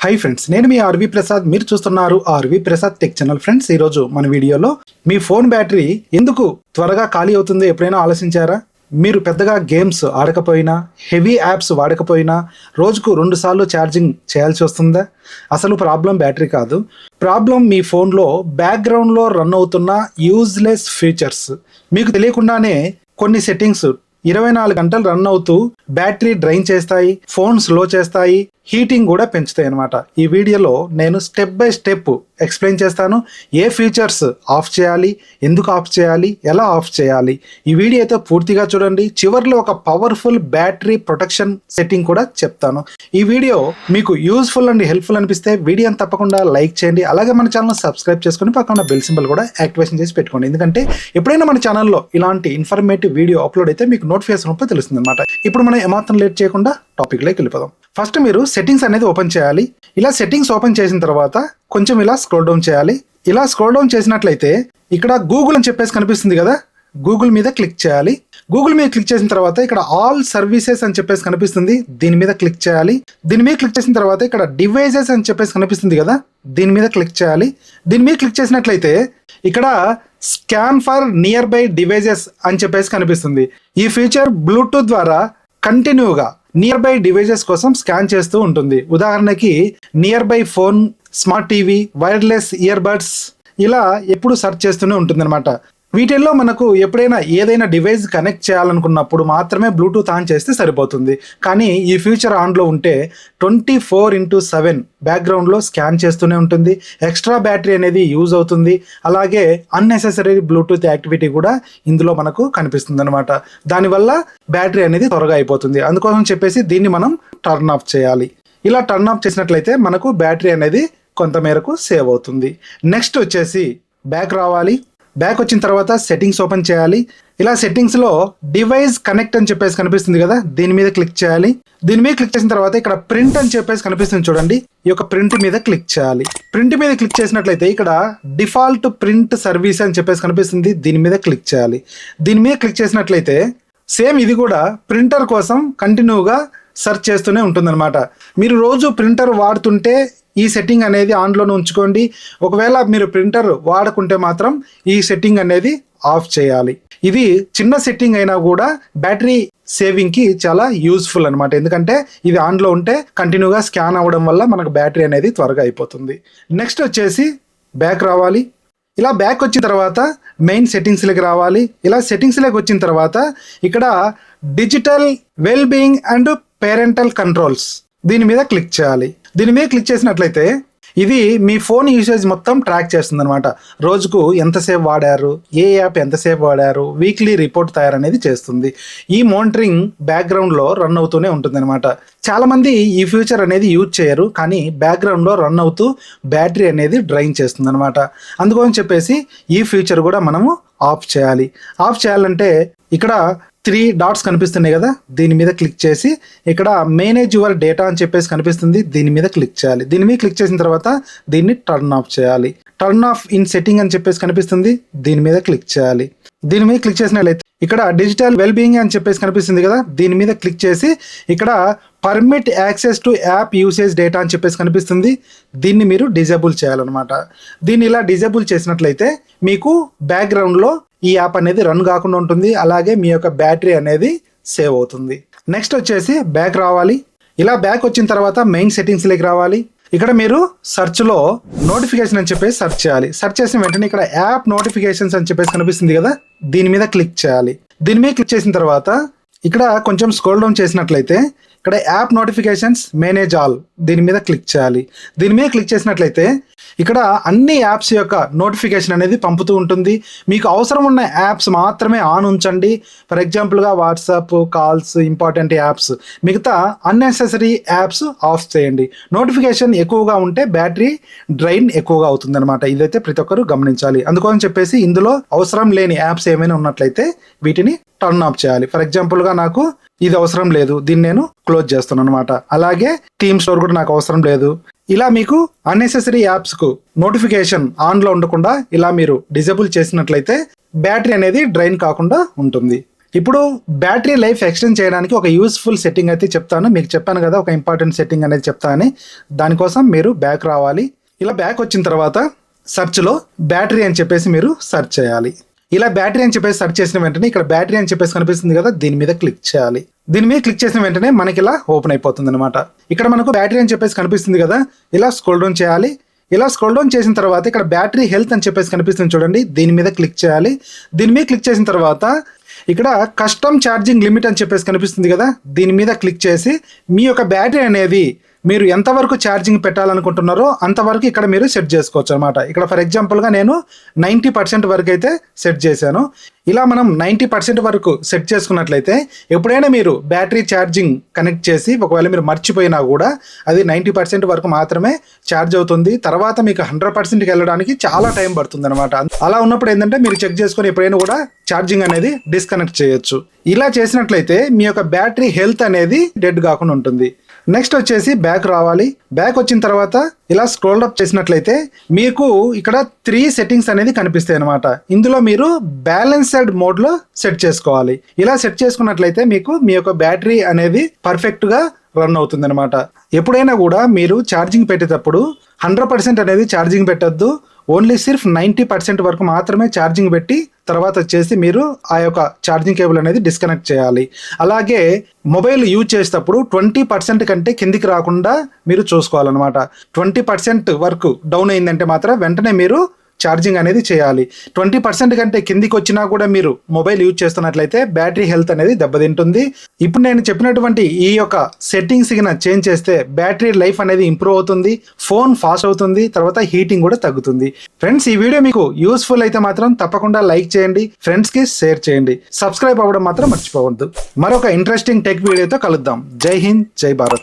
Hi friends, నేను మీ RV Prasad. మీరు చూస్తున్నారు R V Prasad tech channel. Friends, ఈరోజు మన వీడియోలో మీ ఫోన్ బ్యాటరీ ఎందుకు త్వరగా ఖాళీ అవుతుందో ఎప్పుడైనా ఆలోచించారా? మీరు పెద్దగా గేమ్స్ ఆడకపోయినా, హెవీ యాప్స్ వాడకపోయినా రోజుకు 2 సార్లు ఛార్జింగ్ చేయాల్సి వస్తుందా? అసలు ప్రాబ్లం బ్యాటరీ కాదు. ప్రాబ్లం మీ ఫోన్లో బ్యాక్గ్రౌండ్లో రన్ అవుతున్న యూజ్లెస్ ఫీచర్స్. మీకు తెలియకుండానే కొన్ని సెట్టింగ్స్ 24 గంటలు రన్ అవుతూ బ్యాటరీ డ్రైన్ చేస్తాయి, ఫోన్ స్లో చేస్తాయి, హీటింగ్ కూడా పెంచుతాయి అన్నమాట. ఈ వీడియోలో నేను స్టెప్ బై స్టెప్ ఎక్స్ప్లెయిన్ చేస్తాను. ఏ ఫీచర్స్ ఆఫ్ చేయాలి, ఎందుకు ఆఫ్ చేయాలి, ఎలా ఆఫ్ చేయాలి. ఈ వీడియో అయితే పూర్తిగా చూడండి. చివరిలో ఒక పవర్ఫుల్ బ్యాటరీ ప్రొటెక్షన్ సెట్టింగ్ కూడా చెప్తాను. ఈ వీడియో మీకు యూస్ఫుల్ అండ్ హెల్ప్ఫుల్ అనిపిస్తే వీడియోని తప్పకుండా లైక్ చేయండి. అలాగే మన ఛానల్ సబ్స్క్రైబ్ చేసుకుని పక్కన బెల్ సింబల్ కూడా యాక్టివేషన్ చేసి పెట్టుకోండి. ఎందుకంటే ఎప్పుడైనా మన ఛానల్లో ఇలాంటి ఇన్ఫర్మేటివ్ వీడియో అప్లోడ్ అయితే మీకు నోటిఫికేషన్ రూపంలో తెలుస్తుంది అనమాట. ఇప్పుడు మనం ఏమాత్రం లేట్ చేయకుండా టాపిక్లోకి వెళ్ళిపోదాం. ఫస్ట్ మీరు సెట్టింగ్స్ అనేది ఓపెన్ చేయాలి. ఇలా సెట్టింగ్స్ ఓపెన్ చేసిన తర్వాత కొంచెం ఇలా స్క్రోల్ డౌన్ చేయాలి. ఇలా స్క్రోల్ డౌన్ చేసినట్లయితే ఇక్కడ గూగుల్ అని చెప్పేసి కనిపిస్తుంది కదా, గూగుల్ మీద క్లిక్ చేయాలి. గూగుల్ మీద క్లిక్ చేసిన తర్వాత ఇక్కడ ఆల్ సర్వీసెస్ అని చెప్పేసి కనిపిస్తుంది, దీని మీద క్లిక్ చేయాలి. దీని మీద క్లిక్ చేసిన తర్వాత ఇక్కడ డివైజెస్ అని చెప్పేసి కనిపిస్తుంది కదా, దీని మీద క్లిక్ చేయాలి. దీని మీద క్లిక్ చేసినట్లయితే ఇక్కడ scan for near by devices అని చెప్పేసి కనిపిస్తుంది. ఈ ఫీచర్ బ్లూటూత్ ద్వారా కంటిన్యూగా నియర్ బై డివైజెస్ కోసం స్కాన్ చేస్తూ ఉంటుంది. ఉదాహరణకి near by phone, smart TV, wireless ear buds ఇలా ఎప్పుడు సెర్చ్ చేస్తూనే ఉంటుంది అనమాట. వీటిల్లో మనకు ఎప్పుడైనా ఏదైనా డివైస్ కనెక్ట్ చేయాలనుకున్నప్పుడు మాత్రమే బ్లూటూత్ ఆన్ చేస్తే సరిపోతుంది. కానీ ఈ ఫీచర్ ఆన్లో ఉంటే 24/7 బ్యాక్గ్రౌండ్లో స్కాన్ చేస్తూనే ఉంటుంది. ఎక్స్ట్రా బ్యాటరీ అనేది యూజ్ అవుతుంది. అలాగే అన్నెసెసరీ బ్లూటూత్ యాక్టివిటీ కూడా ఇందులో మనకు కనిపిస్తుంది అనమాట. దానివల్ల బ్యాటరీ అనేది త్వరగా అయిపోతుంది. అందుకోసం చెప్పేసి దీన్ని మనం టర్న్ ఆఫ్ చేయాలి. ఇలా టర్న్ ఆఫ్ చేసినట్లయితే మనకు బ్యాటరీ అనేది కొంతమేరకు సేవ్ అవుతుంది. నెక్స్ట్ వచ్చేసి బ్యాక్ రావాలి. బ్యాక్ వచ్చిన తర్వాత సెట్టింగ్స్ ఓపెన్ చేయాలి. ఇలా సెట్టింగ్స్లో డివైస్ కనెక్ట్ అని చెప్పేసి కనిపిస్తుంది కదా, దీని మీద క్లిక్ చేయాలి. దీని మీద క్లిక్ చేసిన తర్వాత ఇక్కడ ప్రింట్ అని చెప్పేసి కనిపిస్తుంది చూడండి, ఈ యొక్క ప్రింట్ మీద క్లిక్ చేయాలి. ప్రింట్ మీద క్లిక్ చేసినట్లయితే ఇక్కడ డిఫాల్ట్ ప్రింట్ సర్వీస్ అని చెప్పేసి కనిపిస్తుంది, దీని మీద క్లిక్ చేయాలి. దీని మీద క్లిక్ చేసినట్లయితే సేమ్ ఇది కూడా ప్రింటర్ కోసం కంటిన్యూగా సెర్చ్ చేస్తూనే ఉంటుందన్నమాట. మీరు రోజు ప్రింటర్ వాడుతుంటే ఈ సెట్టింగ్ అనేది ఆన్లోనే ఉంచుకోండి. ఒకవేళ మీరు ప్రింటర్ వాడకుంటే మాత్రం ఈ సెట్టింగ్ అనేది ఆఫ్ చేయాలి. ఇది చిన్న సెట్టింగ్ అయినా కూడా బ్యాటరీ సేవింగ్కి చాలా యూస్ఫుల్ అనమాట. ఎందుకంటే ఇది ఆన్లో ఉంటే కంటిన్యూగా స్కాన్ అవ్వడం వల్ల మనకు బ్యాటరీ అనేది త్వరగా అయిపోతుంది. నెక్స్ట్ వచ్చేసి బ్యాక్ రావాలి. ఇలా బ్యాక్ వచ్చిన తర్వాత మెయిన్ సెట్టింగ్స్లోకి రావాలి. ఇలా సెట్టింగ్స్లోకి వచ్చిన తర్వాత ఇక్కడ digital well being and parental controls దీని మీద క్లిక్ చేయాలి. దీని మీద క్లిక్ చేసినట్లయితే ఇది మీ ఫోన్ యూసేజ్ మొత్తం ట్రాక్ చేస్తుంది అనమాట. రోజుకు ఎంతసేపు వాడారు, ఏ యాప్ ఎంతసేపు వాడారు, వీక్లీ రిపోర్ట్ తయారనేది చేస్తుంది. ఈ మానిటరింగ్ బ్యాక్గ్రౌండ్లో రన్ అవుతూనే ఉంటుంది అనమాట. చాలామంది ఈ ఫీచర్ అనేది యూజ్ చేయరు, కానీ బ్యాక్గ్రౌండ్లో రన్ అవుతూ బ్యాటరీ అనేది డ్రైన్ చేస్తుంది అనమాట. అందుకని చెప్పేసి ఈ ఫీచర్ కూడా మనము ఆఫ్ చేయాలి. ఆఫ్ చేయాలంటే ఇక్కడ 3 డాట్స్ కనిపిస్తున్నాయి కదా, దీని మీద క్లిక్ చేసి ఇక్కడ మేనేజ్ యువర్ డేటా అని చెప్పేసి కనిపిస్తుంది, దీని మీద క్లిక్ చేయాలి. దీని మీద క్లిక్ చేసిన తర్వాత దీన్ని టర్న్ ఆఫ్ చేయాలి. టర్న్ ఆఫ్ ఇన్ సెట్టింగ్ అని చెప్పేసి కనిపిస్తుంది, దీని మీద క్లిక్ చేయాలి. దీని మీద క్లిక్ చేసినట్లయితే ఇక్కడ డిజిటల్ వెల్ బీయింగ్ అని చెప్పేసి కనిపిస్తుంది కదా, దీని మీద క్లిక్ చేసి ఇక్కడ permit access to app usage data అని చెప్పేసి కనిపిస్తుంది, దీన్ని మీరు డిజేబుల్ చేయాలన్నమాట. దీన్ని ఇలా డిజేబుల్ చేసినట్లయితే మీకు బ్యాక్గ్రౌండ్లో ఈ యాప్ అనేది రన్ కాకుండా ఉంటుంది. అలాగే మీ యొక్క బ్యాటరీ అనేది సేవ్ అవుతుంది. నెక్స్ట్ వచ్చేసి బ్యాక్ రావాలి. ఇలా బ్యాక్ వచ్చిన తర్వాత మెయిన్ సెట్టింగ్స్లోకి రావాలి. ఇక్కడ మీరు సెర్చ్లో నోటిఫికేషన్ అని చెప్పేసి సెర్చ్ చేయాలి. సెర్చ్ చేసిన వెంటనే ఇక్కడ యాప్ నోటిఫికేషన్స్ అని చెప్పేసి కనిపిస్తుంది కదా, దీని మీద క్లిక్ చేయాలి. దీని మీద క్లిక్ చేసిన తర్వాత ఇక్కడ కొంచెం స్క్రోల్ డౌన్ చేసినట్లయితే ఇక్కడ యాప్ నోటిఫికేషన్స్ మేనేజ్ ఆల్ దీని మీద క్లిక్ చేయాలి. దీని మీద క్లిక్ చేసినట్లయితే ఇక్కడ అన్ని యాప్స్ యొక్క నోటిఫికేషన్ అనేది పంపుతూ ఉంటుంది. మీకు అవసరం ఉన్న యాప్స్ మాత్రమే ఆన్ ఉంచండి. ఫర్ ఎగ్జాంపుల్గా వాట్సాప్, కాల్స్, ఇంపార్టెంట్ యాప్స్, మిగతా అన్నెసెసరీ యాప్స్ ఆఫ్ చేయండి. నోటిఫికేషన్ ఎక్కువగా ఉంటే బ్యాటరీ డ్రైన్ ఎక్కువగా అవుతుంది అనమాట. ఇదైతే ప్రతి ఒక్కరు గమనించాలి. అందుకని చెప్పేసి ఇందులో అవసరం లేని యాప్స్ ఏమైనా ఉన్నట్లయితే వీటిని టర్న్ ఆఫ్ చేయాలి. ఫర్ ఎగ్జాంపుల్గా నాకు ఇది అవసరం లేదు, దీన్ని నేను క్లోజ్ చేస్తున్నాను అనమాట. అలాగే థీమ్ స్టోర్ కూడా నాకు అవసరం లేదు. ఇలా మీకు అన్నెసెసరీ యాప్స్కు నోటిఫికేషన్ ఆన్లో ఉండకుండా ఇలా మీరు డిజేబుల్ చేసినట్లయితే బ్యాటరీ అనేది డ్రైన్ కాకుండా ఉంటుంది. ఇప్పుడు బ్యాటరీ లైఫ్ ఎక్స్టెండ్ చేయడానికి ఒక యూస్ఫుల్ సెట్టింగ్ అయితే చెప్తాను. మీకు చెప్పాను కదా ఒక ఇంపార్టెంట్ సెట్టింగ్ అనేది చెప్తానని. దానికోసం మీరు బ్యాక్ రావాలి. ఇలా బ్యాక్ వచ్చిన తర్వాత సెర్చ్లో బ్యాటరీ అని చెప్పేసి మీరు సెర్చ్ చేయాలి. ఇలా బ్యాటరీ అని చెప్పేసి సెర్చ్ చేసిన వెంటనే ఇక్కడ బ్యాటరీ అని చెప్పేసి కనిపిస్తుంది కదా, దీని మీద క్లిక్ చేయాలి. దీని మీద క్లిక్ చేసిన వెంటనే మనకి ఇలా ఓపెన్ అయిపోతుంది అనమాట. ఇక్కడ మనకు బ్యాటరీ అని చెప్పేసి కనిపిస్తుంది కదా, ఇలా స్క్రోల్ డౌన్ చేయాలి. ఇలా స్క్రోల్ డౌన్ చేసిన తర్వాత ఇక్కడ బ్యాటరీ హెల్త్ అని చెప్పేసి కనిపిస్తుంది చూడండి, దీని మీద క్లిక్ చేయాలి. దీని మీద క్లిక్ చేసిన తర్వాత ఇక్కడ కస్టమ్ ఛార్జింగ్ లిమిట్ అని చెప్పేసి కనిపిస్తుంది కదా, దీని మీద క్లిక్ చేసి మీ యొక్క బ్యాటరీ అనేది మీరు ఎంతవరకు ఛార్జింగ్ పెట్టాలనుకుంటున్నారో అంతవరకు ఇక్కడ మీరు సెట్ చేసుకోవచ్చు అనమాట. ఇక్కడ ఫర్ ఎగ్జాంపుల్గా నేను 90% వరకు అయితే సెట్ చేశాను. ఇలా మనం 90% వరకు సెట్ చేసుకున్నట్లయితే ఎప్పుడైనా మీరు బ్యాటరీ ఛార్జింగ్ కనెక్ట్ చేసి ఒకవేళ మీరు మర్చిపోయినా కూడా అది 90% వరకు మాత్రమే ఛార్జ్ అవుతుంది. తర్వాత మీకు 100%కి వెళ్ళడానికి చాలా టైం పడుతుంది అనమాట. అలా ఉన్నప్పుడు ఏంటంటే మీరు చెక్ చేసుకొని ఎప్పుడైనా కూడా ఛార్జింగ్ అనేది డిస్కనెక్ట్ చేయొచ్చు. ఇలా చేసినట్లయితే మీ యొక్క బ్యాటరీ హెల్త్ అనేది డెడ్ కాకుండా ఉంటుంది. నెక్స్ట్ వచ్చేసి బ్యాక్ రావాలి. బ్యాక్ వచ్చిన తర్వాత ఇలా స్క్రోల్ అప్ చేసినట్లయితే మీకు ఇక్కడ 3 సెట్టింగ్స్ అనేది కనిపిస్తాయి అనమాట. ఇందులో మీరు బ్యాలెన్స్డ్ మోడ్లో సెట్ చేసుకోవాలి. ఇలా సెట్ చేసుకున్నట్లయితే మీకు మీ యొక్క బ్యాటరీ అనేది పర్ఫెక్ట్గా రన్ అవుతుంది అనమాట. ఎప్పుడైనా కూడా మీరు ఛార్జింగ్ పెట్టేటప్పుడు 100% అనేది ఛార్జింగ్ పెట్టద్దు. ఓన్లీ సిర్ఫ్ 90% వరకు మాత్రమే ఛార్జింగ్ పెట్టి తర్వాత వచ్చేసి మీరు ఆ యొక్క ఛార్జింగ్ కేబుల్ అనేది డిస్కనెక్ట్ చేయాలి. అలాగే మొబైల్ యూజ్ చేసేటప్పుడు 20% కంటే కిందికి రాకుండా మీరు చూసుకోవాలన్నమాట. 20% వరకు డౌన్ అయిందంటే మాత్రం వెంటనే మీరు ఛార్జింగ్ అనేది చేయాలి. 20% కంటే కిందికి వచ్చినా కూడా మీరు మొబైల్ యూజ్ చేస్తున్నట్లయితే బ్యాటరీ హెల్త్ అనేది దెబ్బతింటుంది. ఇప్పుడు నేను చెప్పినటువంటి ఈ యొక్క సెట్టింగ్స్ కింద చేంజ్ చేస్తే బ్యాటరీ లైఫ్ అనేది ఇంప్రూవ్ అవుతుంది, ఫోన్ ఫాస్ట్ అవుతుంది, తర్వాత హీటింగ్ కూడా తగ్గుతుంది. ఫ్రెండ్స్, ఈ వీడియో మీకు యూస్ఫుల్ అయితే మాత్రం తప్పకుండా లైక్ చేయండి, ఫ్రెండ్స్కి షేర్ చేయండి, సబ్స్క్రైబ్ అవ్వడం మాత్రం మర్చిపోవద్దు. మరొక ఇంట్రెస్టింగ్ టెక్ వీడియోతో కలుద్దాం. జై హింద్, జై భారత్.